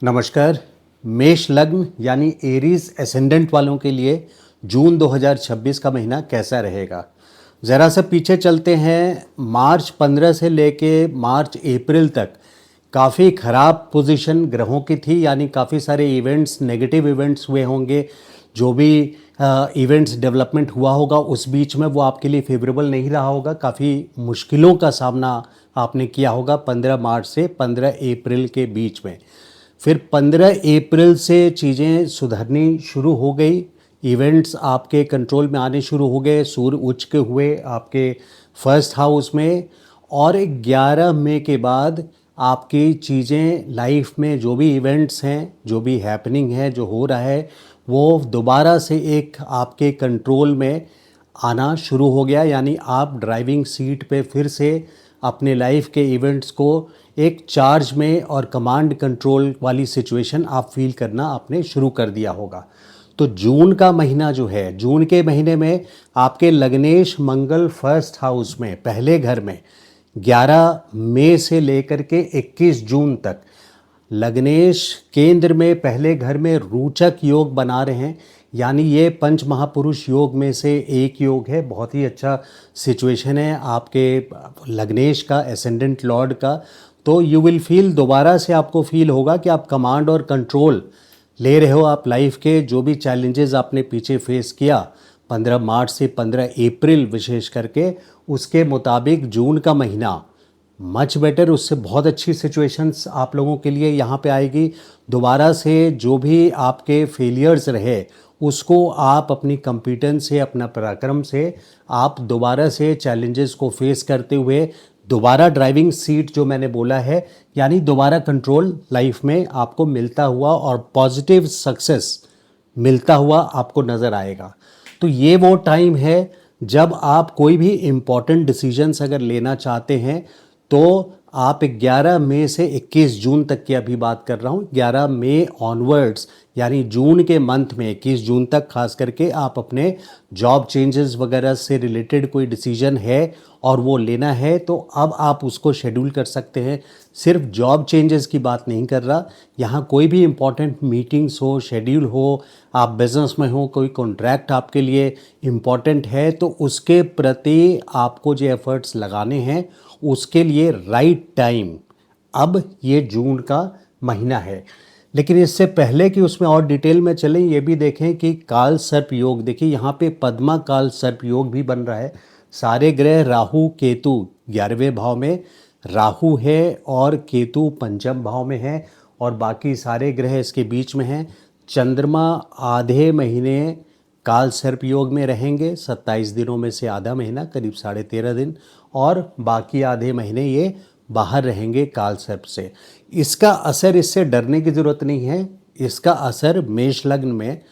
नमस्कार। मेष लग्न यानी एरीज एसेंडेंट वालों के लिए जून 2026 का महीना कैसा रहेगा, ज़रा सा पीछे चलते हैं। मार्च 15 से लेके मार्च अप्रैल तक काफ़ी ख़राब पोजीशन ग्रहों की थी, यानी काफ़ी सारे इवेंट्स, नेगेटिव इवेंट्स हुए होंगे। जो भी इवेंट्स डेवलपमेंट हुआ होगा उस बीच में वो आपके लिए फेवरेबल नहीं रहा होगा। काफ़ी मुश्किलों का सामना आपने किया होगा 15 मार्च से 15 अप्रैल के बीच में। फिर 15 अप्रैल से चीज़ें सुधरनी शुरू हो गई, इवेंट्स आपके कंट्रोल में आने शुरू हो गए, सूर्य उच्च के हुए आपके फर्स्ट हाउस में। और 11 मई के बाद आपकी चीज़ें लाइफ में जो भी इवेंट्स हैं, जो भी हैपनिंग है, जो हो रहा है, वो दोबारा से एक आपके कंट्रोल में आना शुरू हो गया। यानी आप ड्राइविंग सीट पे फिर से अपने लाइफ के इवेंट्स को एक चार्ज में और कमांड कंट्रोल वाली सिचुएशन आप फील करना आपने शुरू कर दिया होगा। तो जून का महीना जो है, जून के महीने में आपके लग्नेश मंगल फर्स्ट हाउस में पहले घर में 11 मई से लेकर के 21 जून तक लग्नेश केंद्र में पहले घर में रोचक योग बना रहे हैं। यानी ये पंच महापुरुष योग में से एक योग है। बहुत ही अच्छा सिचुएशन है आपके लग्नेश का, एसेंडेंट लॉर्ड का। तो यू विल फील, दोबारा से आपको फील होगा कि आप कमांड और कंट्रोल ले रहे हो आप लाइफ के। जो भी चैलेंजेस आपने पीछे फेस किया 15 मार्च से 15 अप्रैल विशेष करके, उसके मुताबिक जून का महीना मच बेटर, उससे बहुत अच्छी सिचुएशंस आप लोगों के लिए यहाँ पे आएगी। दोबारा से जो भी आपके फेलियर्स रहे उसको आप अपनी कॉम्पिटेंस से, अपना पराक्रम से आप दोबारा से चैलेंजेस को फेस करते हुए दोबारा ड्राइविंग सीट जो मैंने बोला है, यानी दोबारा कंट्रोल लाइफ में आपको मिलता हुआ और पॉजिटिव सक्सेस मिलता हुआ आपको नज़र आएगा। तो ये वो टाइम है जब आप कोई भी इम्पॉर्टेंट डिसीजंस अगर लेना चाहते हैं तो आप 11 मई से 21 जून तक की अभी बात कर रहा हूँ, 11 मई ऑनवर्ड्स यानी जून के मंथ में 21 जून तक खास करके आप अपने जॉब चेंजेस वगैरह से रिलेटेड कोई डिसीजन है और वो लेना है तो अब आप उसको शेड्यूल कर सकते हैं। सिर्फ जॉब चेंजेस की बात नहीं कर रहा, यहाँ कोई भी इम्पॉर्टेंट मीटिंग्स हो, शेड्यूल हो, आप बिजनेस में हो, कोई कॉन्ट्रैक्ट आपके लिए इम्पॉर्टेंट है तो उसके प्रति आपको जो एफर्ट्स लगाने हैं उसके लिए राइट टाइम अब ये जून का महीना है। लेकिन इससे पहले कि उसमें और डिटेल में चलें, ये भी देखें कि काल सर्प योग, देखिए यहाँ पे पद्मा काल सर्प योग भी बन रहा है। सारे ग्रह राहु केतु 11वें भाव में राहु है और केतु पंचम भाव में है और बाकी सारे ग्रह इसके बीच में हैं। चंद्रमा आधे महीने काल सर्प योग में रहेंगे, 27 दिनों में से आधा महीना करीब 13.5 दिन, और बाकी आधे महीने ये बाहर रहेंगे काल सर्प से। इसका असर, इससे डरने की ज़रूरत नहीं है। इसका असर मेष लग्न में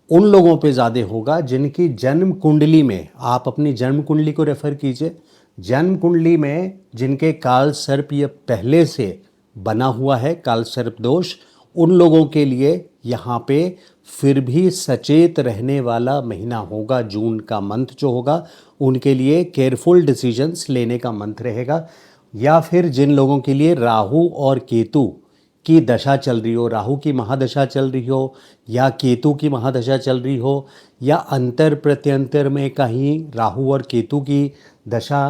उन लोगों पे ज़्यादा होगा जिनकी जन्म कुंडली में, आप अपनी जन्म कुंडली को रेफ़र कीजिए, जन्म कुंडली में जिनके काल सर्प ये पहले से बना हुआ है, काल सर्प दोष, उन लोगों के लिए यहाँ पे फिर भी सचेत रहने वाला महीना होगा। जून का मंथ जो होगा उनके लिए केयरफुल डिसीजंस लेने का मंथ रहेगा। या फिर जिन लोगों के लिए राहु और केतु की दशा चल रही हो, राहु की महादशा चल रही हो या केतु की महादशा चल रही हो, या अंतर प्रत्यंतर में कहीं राहु और केतु की दशा,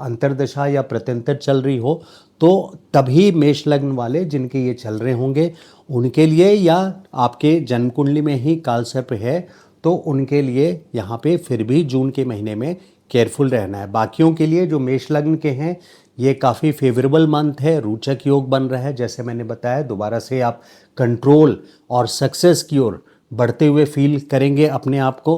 अंतरदशा या प्रत्यंतर चल रही हो, तो तभी मेष लग्न वाले जिनके ये चल रहे होंगे उनके लिए, या आपके जन्म कुंडली में ही काल सर्प है तो उनके लिए यहाँ पे फिर भी जून के महीने में केयरफुल रहना है। बाकियों के लिए जो मेष लग्न के हैं ये काफ़ी फेवरेबल मंथ है, रोचक योग बन रहा है। जैसे मैंने बताया, दोबारा से आप कंट्रोल और सक्सेस की ओर बढ़ते हुए फील करेंगे अपने आप को।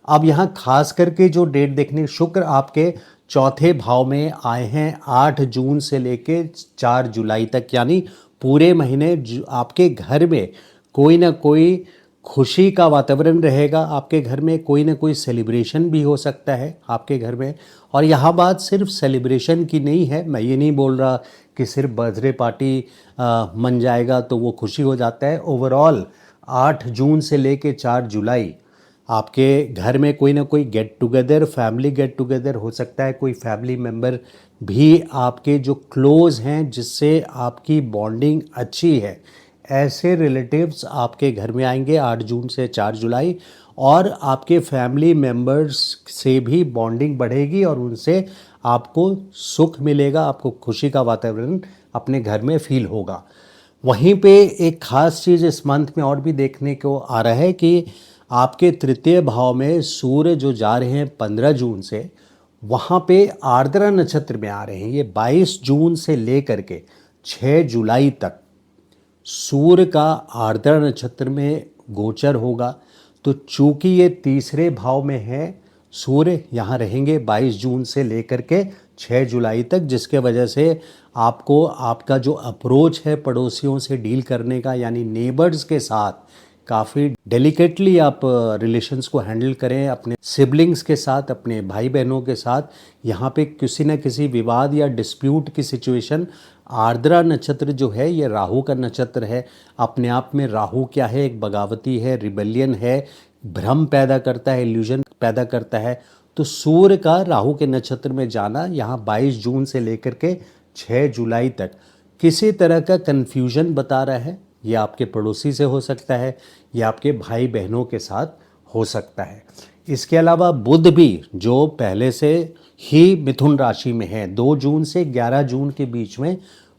अब यहाँ खास करके जो डेट देखने, शुक्र आपके चौथे भाव में आए हैं 8 जून से लेके 4 जुलाई तक, यानी पूरे महीने आपके घर में कोई ना कोई खुशी का वातावरण रहेगा। आपके घर में कोई ना कोई सेलिब्रेशन भी हो सकता है आपके घर में। और यहाँ बात सिर्फ सेलिब्रेशन की नहीं है, मैं ये नहीं बोल रहा कि सिर्फ बर्थडे पार्टी मन जाएगा तो वो खुशी हो जाता है। ओवरऑल 8 जून से लेके 4 जुलाई आपके घर में कोई ना कोई get together, family get together हो सकता है। कोई फैमिली मेम्बर भी आपके जो क्लोज़ हैं, जिससे आपकी बॉन्डिंग अच्छी है, ऐसे रिलेटिव्स आपके घर में आएंगे 8 जून से 4 जुलाई, और आपके फैमिली मेम्बर्स से भी बॉन्डिंग बढ़ेगी और उनसे आपको सुख मिलेगा, आपको खुशी का वातावरण अपने घर में फील होगा। वहीं पे एक ख़ास चीज़ इस मंथ में और भी देखने को आ रहा है कि आपके तृतीय भाव में सूर्य जो जा रहे हैं 15 जून से, वहाँ पे आर्द्रा नक्षत्र में आ रहे हैं। ये 22 जून से लेकर के 6 जुलाई तक सूर्य का आर्द्रा नक्षत्र में गोचर होगा। तो चूंकि ये तीसरे भाव में है, सूर्य यहाँ रहेंगे 22 जून से लेकर के 6 जुलाई तक, जिसके वजह से आपको आपका जो अप्रोच है पड़ोसियों से डील करने का, यानी नेबर्स के साथ काफ़ी डेलिकेटली आप रिलेशंस को हैंडल करें। अपने सिबलिंग्स के साथ, अपने भाई बहनों के साथ यहाँ पे किसी न किसी विवाद या डिस्प्यूट की सिचुएशन, आर्द्रा नक्षत्र जो है ये राहु का नक्षत्र है। अपने आप में राहु क्या है, एक बगावती है, रिबेलियन है, भ्रम पैदा करता है, इल्यूजन पैदा करता है। तो सूर्य का राहु के नक्षत्र में जाना यहाँ 22 जून से लेकर के 6 जुलाई तक किसी तरह का कन्फ्यूजन बता रहा है। ये आपके पड़ोसी से हो सकता है या आपके भाई बहनों के साथ हो सकता है। इसके अलावा बुध भी जो पहले से ही मिथुन राशि में है, 2 जून से 11 जून के बीच में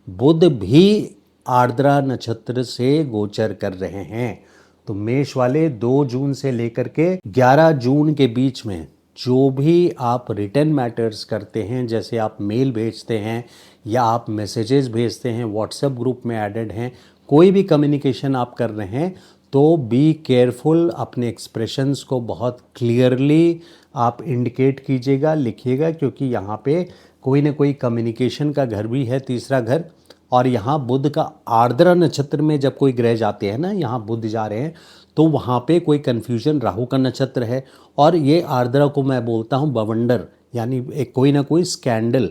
बुध भी आर्द्रा नक्षत्र से गोचर कर रहे हैं। तो मेष वाले 2 जून से लेकर के 11 जून के बीच में जो भी आप रिटर्न मैटर्स करते हैं, जैसे आप मेल भेजते हैं या आप मैसेजेस भेजते हैं, व्हाट्सएप ग्रुप में एडेड हैं, कोई भी कम्युनिकेशन आप कर रहे हैं, तो बी केयरफुल। अपने एक्सप्रेशंस को बहुत क्लियरली आप इंडिकेट कीजिएगा, लिखिएगा, क्योंकि यहाँ पे कोई ना कोई कम्युनिकेशन का घर भी है, तीसरा घर। और यहाँ बुध का आर्द्रा नक्षत्र में जब कोई ग्रह जाते हैं ना, यहाँ बुध जा रहे हैं, तो वहाँ पे कोई कन्फ्यूजन, राहु का नक्षत्र है। और ये आर्द्रा को मैं बोलता हूँ बवंडर, यानी एक कोई ना कोई स्कैंडल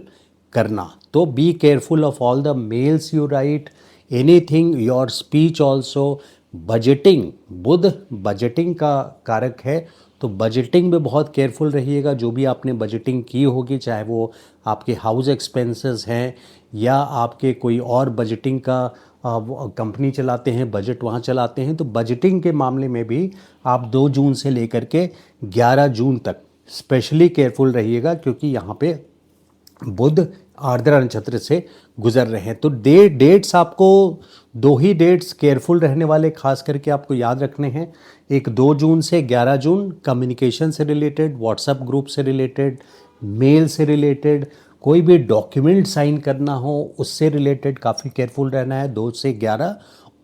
करना। तो be careful of all the mails you write, anything, your speech also. Budgeting, Budh budgeting का कारक है, तो बजटिंग में बहुत केयरफुल रहिएगा। जो भी आपने बजटिंग की होगी, चाहे वो आपके हाउस एक्सपेंसेस हैं या आपके कोई और बजटिंग का कंपनी चलाते हैं, बजट वहाँ चलाते हैं, तो बजटिंग के मामले में भी आप 2 जून से लेकर के 11 जून तक स्पेशली केयरफुल रहिएगा, क्योंकि यहाँ पे बुध आर्द्रा नक्षत्र से गुजर रहे हैं। तो डेट्स आपको 2 ही डेट्स केयरफुल रहने वाले खास करके आपको याद रखने हैं। एक 2 जून से 11 जून कम्युनिकेशन से रिलेटेड, व्हाट्सएप ग्रुप से रिलेटेड, मेल से रिलेटेड, कोई भी डॉक्यूमेंट साइन करना हो उससे रिलेटेड काफ़ी केयरफुल रहना है 2 से 11।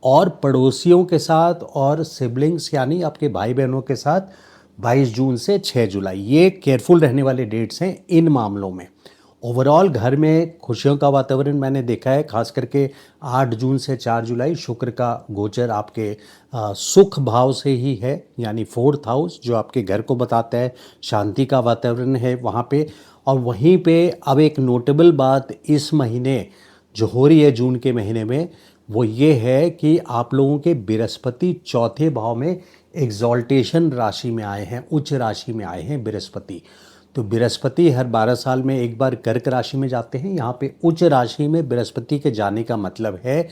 और पड़ोसियों के साथ और सिबलिंग्स यानी आपके भाई बहनों के साथ 22 जून से 6 जुलाई, ये केयरफुल रहने वाले डेट्स हैं इन मामलों में। ओवरऑल घर में खुशियों का वातावरण मैंने देखा है, खास करके 8 जून से 4 जुलाई शुक्र का गोचर आपके सुख भाव से ही है, यानी 4th हाउस जो आपके घर को बताता है, शांति का वातावरण है वहाँ पे। और वहीं पे अब एक नोटेबल बात इस महीने जो हो रही है जून के महीने में, वो ये है कि आप लोगों के बृहस्पति 4थे भाव में एग्जॉल्टेशन राशि में आए हैं, उच्च राशि में आए हैं बृहस्पति। तो बृहस्पति हर 12 साल में एक बार कर्क राशि में जाते हैं। यहाँ पे उच्च राशि में बृहस्पति के जाने का मतलब है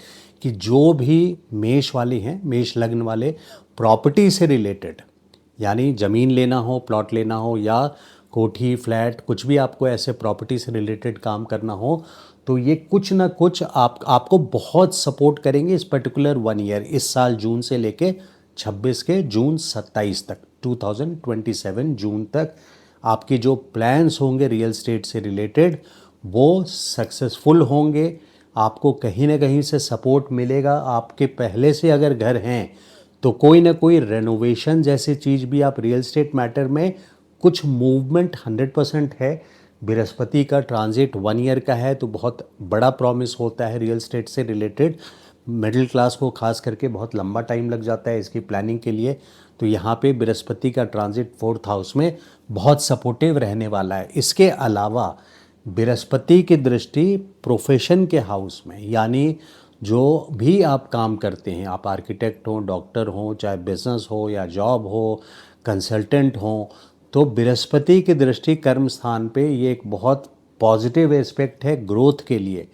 कि जो भी मेष वाले हैं, मेष लग्न वाले, प्रॉपर्टी से रिलेटेड, यानी ज़मीन लेना हो, प्लॉट लेना हो या कोठी, फ्लैट, कुछ भी आपको ऐसे प्रॉपर्टी से रिलेटेड काम करना हो, तो ये कुछ ना कुछ आपको बहुत सपोर्ट करेंगे इस पर्टिकुलर 1 ईयर, इस साल जून से लेके 26 के जून 27 तक, 2027 जून तक आपके जो प्लान्स होंगे रियल एस्टेट से रिलेटेड वो सक्सेसफुल होंगे। आपको कहीं ना कहीं से सपोर्ट मिलेगा। आपके पहले से अगर घर हैं तो कोई ना कोई रेनोवेशन जैसी चीज़ भी आप रियल एस्टेट मैटर में कुछ मूवमेंट 100% है। बृहस्पति का ट्रांजिट 1 ईयर का है, तो बहुत बड़ा प्रॉमिस होता है रियल एस्टेट से रिलेटेड। मिडिल क्लास को खास करके बहुत लंबा टाइम लग जाता है इसकी प्लानिंग के लिए। तो यहाँ पे बृहस्पति का ट्रांजिट 4th हाउस में बहुत सपोर्टिव रहने वाला है। इसके अलावा बृहस्पति की दृष्टि प्रोफेशन के हाउस में, यानी जो भी आप काम करते हैं, आप आर्किटेक्ट हो, डॉक्टर हो, चाहे बिजनेस हो या जॉब हो, कंसल्टेंट हो, तो बृहस्पति की दृष्टि कर्म स्थान पे ये एक बहुत पॉजिटिव एस्पेक्ट है ग्रोथ के लिए।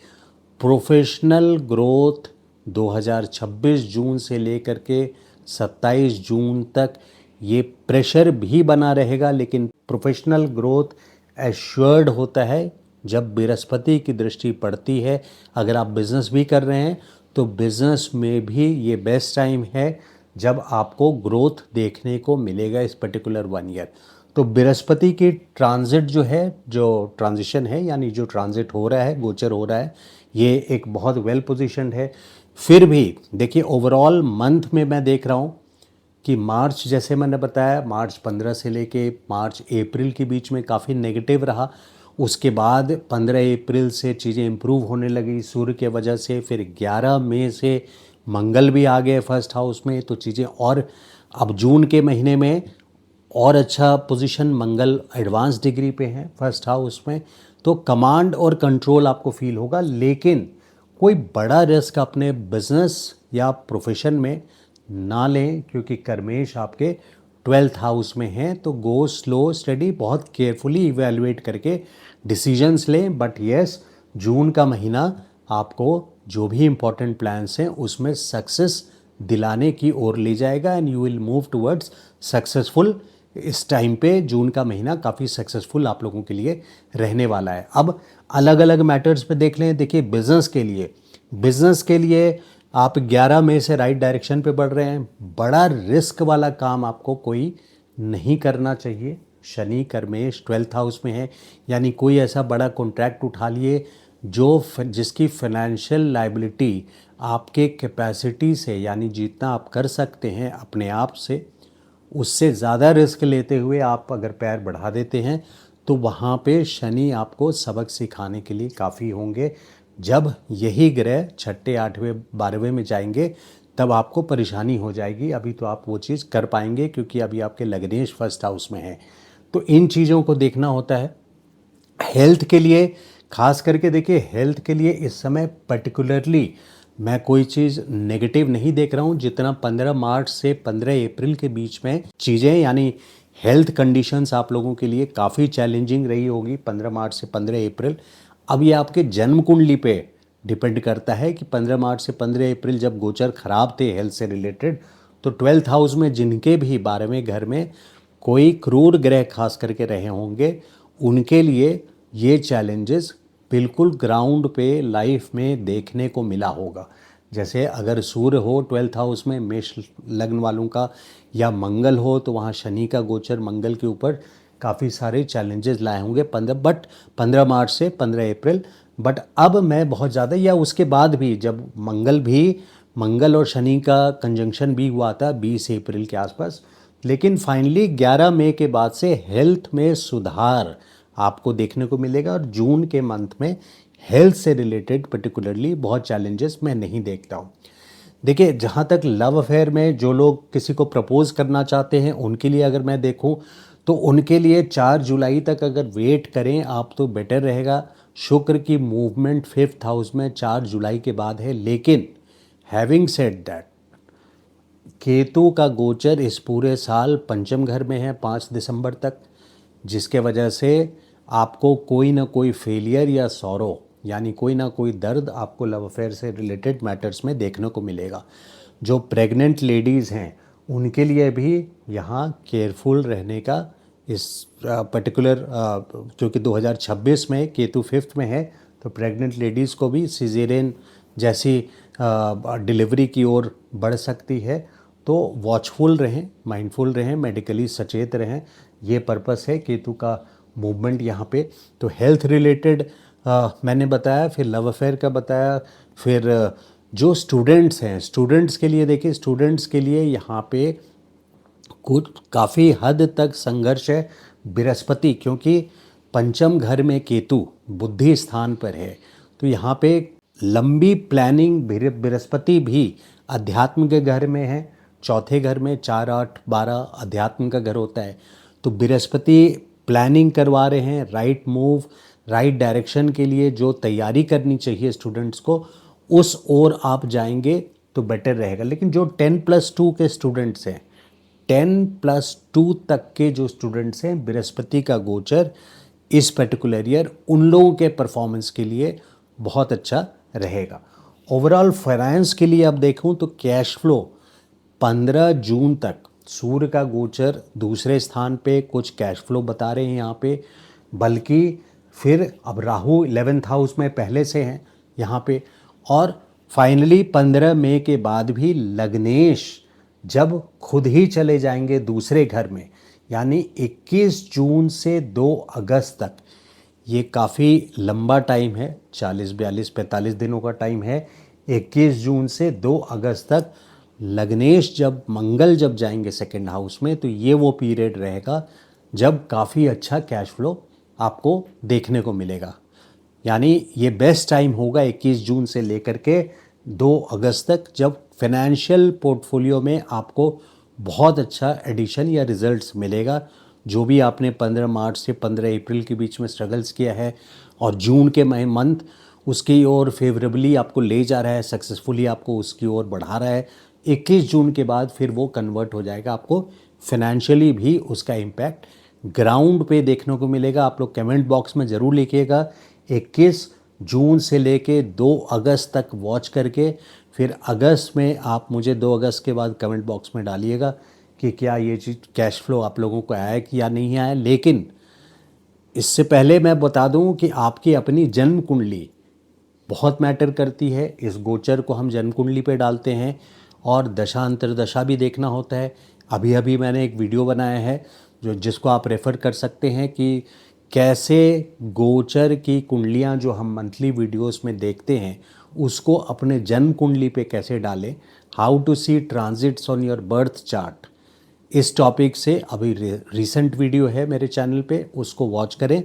प्रोफेशनल ग्रोथ, 2026 जून से लेकर के 27 जून तक ये प्रेशर भी बना रहेगा, लेकिन प्रोफेशनल ग्रोथ एश्योर्ड होता है जब बृहस्पति की दृष्टि पड़ती है। अगर आप बिज़नेस भी कर रहे हैं तो बिज़नेस में भी ये बेस्ट टाइम है जब आपको ग्रोथ देखने को मिलेगा इस पर्टिकुलर 1 ईयर। तो बृहस्पति की ट्रांजिट जो है, जो ट्रांजिशन है, यानी जो ट्रांजिट हो रहा है, गोचर हो रहा है, ये एक बहुत वेल पोजीशनड है। फिर भी देखिए ओवरऑल मंथ में मैं देख रहा हूँ कि मार्च, जैसे मैंने बताया, मार्च 15 से लेके मार्च अप्रैल के बीच में काफ़ी नेगेटिव रहा। उसके बाद 15 अप्रैल से चीज़ें इम्प्रूव होने लगी सूर्य के वजह से। फिर 11 मई से मंगल भी आ गए फर्स्ट हाउस में, तो चीज़ें और अब जून के महीने में और अच्छा पोजीशन, मंगल एडवांस डिग्री पे है फर्स्ट हाउस में, तो कमांड और कंट्रोल आपको फील होगा। लेकिन कोई बड़ा रिस्क अपने बिजनेस या प्रोफेशन में ना लें, क्योंकि कर्मेश आपके 12th हाउस में हैं। तो गो स्लो स्टडी, बहुत केयरफुली इवेलुएट करके डिसीजंस लें। बट येस, जून का महीना आपको जो भी इम्पोर्टेंट प्लान्स हैं उसमें सक्सेस दिलाने की ओर ले जाएगा and you will move towards successful. इस टाइम पे जून का महीना काफ़ी सक्सेसफुल आप लोगों के लिए रहने वाला है। अब अलग अलग मैटर्स पे देख लें। देखिए बिजनेस के लिए आप 11 मई से राइट डायरेक्शन पे बढ़ रहे हैं। बड़ा रिस्क वाला काम आपको कोई नहीं करना चाहिए। शनि कर्मेश 12th हाउस में है, यानी कोई ऐसा बड़ा कॉन्ट्रैक्ट उठा लिए जिसकी फाइनेंशियल लायबिलिटी आपके कैपेसिटी से, यानी जितना आप कर सकते हैं अपने आप से, उससे ज़्यादा रिस्क लेते हुए आप अगर पैर बढ़ा देते हैं तो वहाँ पे शनि आपको सबक सिखाने के लिए काफ़ी होंगे। जब यही ग्रह 6ठे 8वें 12वें में जाएंगे तब आपको परेशानी हो जाएगी। अभी तो आप वो चीज़ कर पाएंगे क्योंकि अभी आपके लग्नेश फर्स्ट हाउस में है। तो इन चीज़ों को देखना होता है। हेल्थ के लिए खास करके देखिए, हेल्थ के लिए इस समय पर्टिकुलरली मैं कोई चीज़ नेगेटिव नहीं देख रहा हूँ। जितना 15 मार्च से 15 अप्रैल के बीच में चीज़ें, यानी हेल्थ कंडीशंस आप लोगों के लिए काफ़ी चैलेंजिंग रही होगी 15 मार्च से 15 अप्रैल। अब ये आपके जन्म कुंडली पे डिपेंड करता है कि 15 मार्च से 15 अप्रैल जब गोचर खराब थे हेल्थ से रिलेटेड, तो 12th हाउस में जिनके भी 12वें घर में कोई क्रूर ग्रह खास करके रहे होंगे, उनके लिए ये चैलेंजेस बिल्कुल ग्राउंड पे लाइफ में देखने को मिला होगा। जैसे अगर सूर्य हो 12th हाउस में मेष लग्न वालों का, या मंगल हो, तो वहाँ शनि का गोचर मंगल के ऊपर काफ़ी सारे चैलेंजेस लाए होंगे 15 मार्च से 15 अप्रैल। बट अब मैं बहुत ज़्यादा, या उसके बाद भी जब मंगल और शनि का कंजंक्शन भी हुआ था 20 अप्रैल के आसपास, लेकिन फाइनली 11 मई के बाद से हेल्थ में सुधार आपको देखने को मिलेगा। और जून के मंथ में हेल्थ से रिलेटेड पर्टिकुलरली बहुत चैलेंजेस मैं नहीं देखता हूँ। देखिए, जहाँ तक लव अफेयर में जो लोग किसी को प्रपोज करना चाहते हैं उनके लिए अगर मैं देखूँ तो उनके लिए 4 जुलाई तक अगर वेट करें आप तो बेटर रहेगा। शुक्र की मूवमेंट 5th हाउस में 4 जुलाई के बाद है। लेकिन हैविंग सेड दैट, केतु का गोचर इस पूरे साल पंचम घर में है 5 दिसंबर तक, जिसके वजह से आपको कोई ना कोई फेलियर या सौरो, यानी कोई ना कोई दर्द आपको लव अफेयर से रिलेटेड मैटर्स में देखने को मिलेगा। जो प्रेग्नेंट लेडीज़ हैं उनके लिए भी यहाँ केयरफुल रहने का इस पर्टिकुलर, क्योंकि 2026 में केतु 5th में है, तो प्रेग्नेंट लेडीज़ को भी सिजेरियन जैसी डिलीवरी की ओर बढ़ सकती है। तो वॉचफुल रहें, माइंडफुल रहें, मेडिकली सचेत रहें, ये पर्पस है केतु का मूवमेंट यहाँ पे। तो हेल्थ रिलेटेड मैंने बताया, फिर लव अफेयर का बताया, फिर जो स्टूडेंट्स हैं, स्टूडेंट्स के लिए देखिए, स्टूडेंट्स के लिए यहाँ पे कुछ काफ़ी हद तक संघर्ष है। बृहस्पति, क्योंकि पंचम घर में केतु बुद्धि स्थान पर है, तो यहाँ पे लंबी प्लानिंग, बृहस्पति भी अध्यात्म के घर में है, चौथे घर में 4, 8, 12 अध्यात्म का घर होता है। तो बृहस्पति प्लानिंग करवा रहे हैं, राइट मूव, राइट डायरेक्शन के लिए जो तैयारी करनी चाहिए स्टूडेंट्स को, उस ओर आप जाएंगे तो बेटर रहेगा। लेकिन जो 10+2 के स्टूडेंट्स हैं, 10+2 तक के जो स्टूडेंट्स हैं, बृहस्पति का गोचर इस पर्टिकुलर ईयर उन लोगों के परफॉर्मेंस के लिए बहुत अच्छा रहेगा। ओवरऑल फाइनेंस के लिए अब देखूं तो कैश फ्लो 15 जून तक सूर्य का गोचर दूसरे स्थान पे कुछ कैश फ्लो बता रहे हैं यहाँ पे, बल्कि फिर अब राहु 11th हाउस में पहले से हैं यहाँ पे, और फाइनली 15 मई के बाद भी लग्नेश जब खुद ही चले जाएंगे दूसरे घर में, यानी 21 जून से 2 अगस्त तक, ये काफ़ी लंबा टाइम है, 40, 42, 45 दिनों का टाइम है। 21 जून से 2 अगस्त तक लग्नेश जब मंगल जब जाएंगे सेकंड हाउस में, तो ये वो पीरियड रहेगा जब काफ़ी अच्छा कैश फ्लो आपको देखने को मिलेगा। यानी ये बेस्ट टाइम होगा 21 जून से लेकर के 2 अगस्त तक, जब फाइनेंशियल पोर्टफोलियो में आपको बहुत अच्छा एडिशन या रिजल्ट्स मिलेगा। जो भी आपने 15 मार्च से 15 अप्रैल के बीच में स्ट्रगल्स किया है और जून के मंथ उसकी ओर फेवरेबली आपको ले जा रहा है, सक्सेसफुली आपको उसकी ओर बढ़ा रहा है, 21 जून के बाद फिर वो कन्वर्ट हो जाएगा, आपको फाइनेंशियली भी उसका इम्पैक्ट ग्राउंड पे देखने को मिलेगा। आप लोग कमेंट बॉक्स में ज़रूर लिखिएगा 21 जून से लेके 2 अगस्त तक वॉच करके, फिर अगस्त में आप मुझे 2 अगस्त के बाद कमेंट बॉक्स में डालिएगा कि क्या ये चीज़ कैश फ्लो आप लोगों को आया कि या नहीं आया। लेकिन इससे पहले मैं बता दूं कि आपकी अपनी जन्म कुंडली बहुत मैटर करती है। इस गोचर को हम जन्म कुंडली पे डालते हैं और दशा अंतर्दशा भी देखना होता है। अभी अभी मैंने एक वीडियो बनाया है जिसको आप रेफ़र कर सकते हैं कि कैसे गोचर की कुंडलियां जो हम मंथली वीडियोस में देखते हैं उसको अपने जन्म कुंडली पे कैसे डालें, how to see transits on your birth chart. इस टॉपिक से अभी रिसेंट वीडियो है मेरे चैनल पे, उसको वॉच करें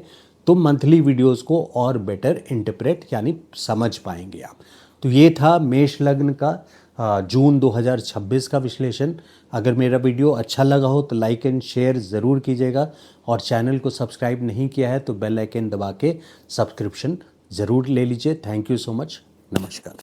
तो मंथली वीडियोस को और बेटर इंटरप्रेट यानी समझ पाएंगे आप। तो ये था मेष लग्न का जून 2026 का विश्लेषण। अगर मेरा वीडियो अच्छा लगा हो तो लाइक एंड शेयर ज़रूर कीजिएगा, और चैनल को सब्सक्राइब नहीं किया है तो बेल आइकन दबा के सब्सक्रिप्शन ज़रूर ले लीजिए। Thank you so much. नमस्कार।